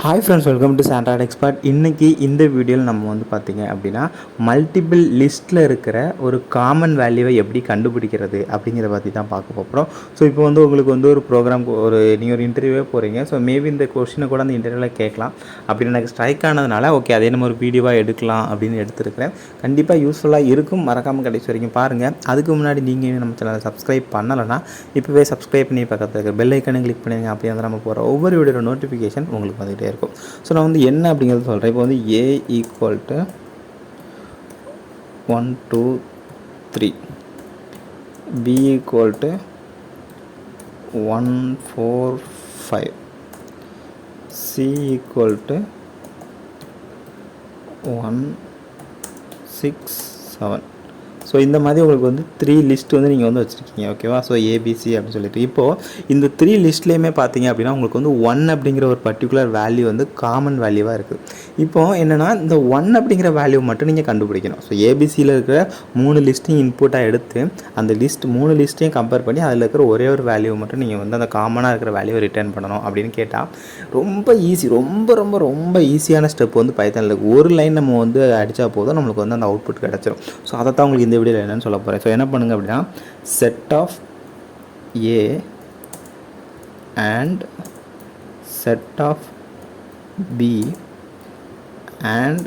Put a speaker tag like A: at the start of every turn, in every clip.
A: Hi friends, welcome to SANTRA TECHSPOT. இன்னைக்கு இந்த வீடியோவில் நம்ம வந்து பார்த்தீங்க அப்படின்னா மல்டிபிள் லிஸ்ட்டில் இருக்கிற ஒரு காமன் வேல்யூவை எப்படி கண்டுபிடிக்கிறது அப்படிங்கிறத பற்றி தான் பார்க்க போகிறோம். ஸோ இப்போ வந்து உங்களுக்கு வந்து ஒரு ப்ரோக்ராம் நீங்கள் ஒரு இன்டர்வியூவே போகிறீங்க. ஸோ மேபி இந்த கொஸ்டினை கூட அந்த இன்டர்வியூவில் கேட்கலாம் அப்படின்னு எனக்கு ஸ்ட்ரைக் ஆனதுனால ஓகே அதே நம்ம ஒரு வீடியோவாக எடுக்கலாம் அப்படின்னு எடுத்துருக்கிறேன். கண்டிப்பாக யூஸ்ஃபுல்லாக இருக்கும், மறக்காமல் கடைசி வரைக்கும் பாருங்கள். அதுக்கு முன்னாடி நீங்கள் நம்ம சேனலை சப்ஸ்கிரைப் பண்ணலைன்னா இப்போவே சப்ஸ்கிரைப் பண்ணி பக்கத்தில் இருக்க பெல் ஐக்கனை கிளிக் பண்ணிடுங்க. அப்படி வந்து நம்ம போகிற ஒவ்வொரு வீடியோட நோட்டிஃபிகேஷன் உங்களுக்கு வந்துகிட்டே இருக்கும். ஸோ நான் வந்து என்ன அப்படிங்கிறது சொல்கிறேன். இப்போ வந்து A = 1 2 3, B = 1 4 5, C = 1 6 7. ஸோ இந்த மாதிரி உங்களுக்கு வந்து 3 லிஸ்ட் வந்து நீங்கள் வந்து வச்சுருக்கீங்க, ஓகேவா? ஸோ ஏபிசி அப்படின்னு சொல்லிட்டு இப்போது இந்த 3 லிஸ்ட்லேயுமே பார்த்தீங்க அப்படின்னா உங்களுக்கு வந்து 1 அப்படிங்கிற ஒரு பர்டிகுலர் வேல்யூ வந்து காமன் வேல்யூவாக இருக்குது. இப்போது என்னென்னா இந்த 1 அப்படிங்கிற வேல்யூ மட்டும் நீங்கள் கண்டுபிடிக்கணும். ஸோ ஏபிசியில் இருக்கிற 3 லிஸ்ட்டையும் இன்புட்டாக எடுத்து அந்த 3 லிஸ்ட்டையும் கம்பேர் பண்ணி அதில் இருக்கிற ஒரே ஒரு வேல்யூ மட்டும் நீங்கள் வந்து அந்த காமனாக இருக்கிற வேல்யூவை ரிட்டர்ன் பண்ணணும் அப்படின்னு கேட்டால் ரொம்ப ஈஸி, ரொம்ப ரொம்ப ரொம்ப ஈஸியான ஸ்டெப் வந்து பைத்தானில் இருக்குது. ஒரு லைன் நம்ம வந்து அடித்தா போதும் நம்மளுக்கு வந்து அந்த அவுட்புட் கிடச்சிரும். ஸோ அதை தான் உங்களுக்கு இந்த வீடியோவில் என்னன்னு சொல்ல போகிறேன். ஸோ என்ன பண்ணுங்க அப்படின்னா set of A and set of B and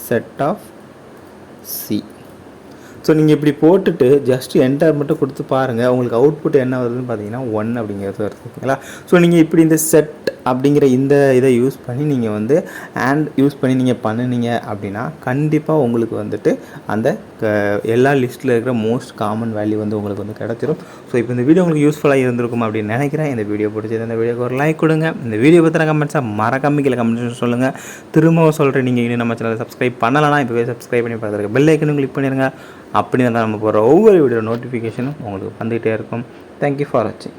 A: set of C. So நீங்கள் இப்படி போட்டுட்டு ஜஸ்ட் என்டர் மட்டும் கொடுத்து பாருங்கள், உங்களுக்கு அவுட்புட் என்ன வருதுன்னு பார்த்தீங்கன்னா 1 அப்படிங்கிறது வருது, ஓகேங்களா? ஸோ நீங்கள் இப்படி இந்த செட் அப்படிங்கிற இந்த இதை யூஸ் பண்ணி நீங்கள் வந்து யூஸ் பண்ணி நீங்கள் பண்ணினீங்க அப்படின்னா கண்டிப்பாக உங்களுக்கு வந்துட்டு அந்த எல்லா லிஸ்ட்டில் இருக்கிற மோஸ்ட் காமன் வேல்யூ வந்து உங்களுக்கு வந்து கிடச்சிரும். ஸோ இப்போ இந்த வீடியோ உங்களுக்கு யூஸ்ஃபுல்லாக இருந்திருக்கும் அப்படின்னு நினைக்கிறேன். இந்த வீடியோ பிடிச்சது இந்த வீடியோக்கு ஒரு லைக் கொடுங்க. இந்த வீடியோ பற்றின கமெண்ட்ஸாக மறக்காம கீழே கமெண்ட்ஸ் சொல்லுங்கள். திரும்பவும் சொல்கிறேன், நீங்கள் இன்னும் நம்ம சேனலை சப்ஸ்கிரைப் பண்ணலாம், இப்போவே சப்ஸ்கிரைப் பண்ணி பார்த்துருக்க பெல் ஐக்கனும் கிளிக் பண்ணிடுங்க. அப்படி தான் நம்ம போகிற ஒவ்வொரு வீடியோ நோட்டிஃபிகேஷனும் உங்களுக்கு வந்துகிட்டே இருக்கும். தேங்க்யூ ஃபார் வாட்சிங்.